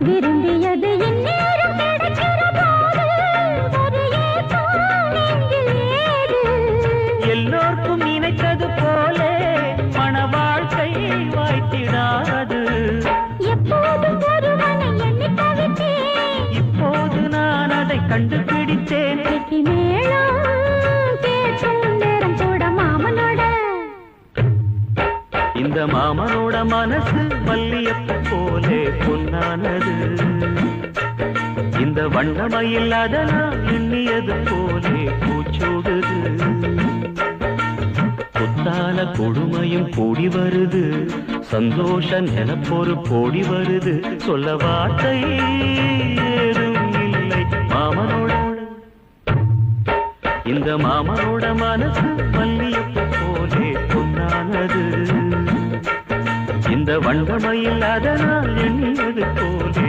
விரும்பியது இந்நேரம் கிடைக்கிற போது ஒரு ஏக்கம் நெஞ்சில் ஏது? எல்லோர்க்கும் நினைத்தது போலே மன வாழ்க்கை வாய்த்திடாது. எப்போதும் ஒருவனை எண்ணி தவித்தேன், இப்போது நான் அதை கண்டுபிடித்தேன். வெற்றி மேளம் கேட்கும் நேரம் கூட மாமனோட. இந்த மாமனோட மனசு மல்லியப்பு போலே பொன்னானது. இந்த வண்ணமயில் அதனால் எண்ணியது போலே பூச்சோடுது. புத்தால கொடுமையும் கூடி வருது, சந்தோஷ நிலப்பொரு கோடி வருது. சொல்ல வார்த்தை ஏதும் இல்லை மாமனோட. இந்த மாமனோட மனசு மல்லியப்பு போலே பொன்னானது. இந்த வண்ணமயில் அதனால் எண்ணியது போலே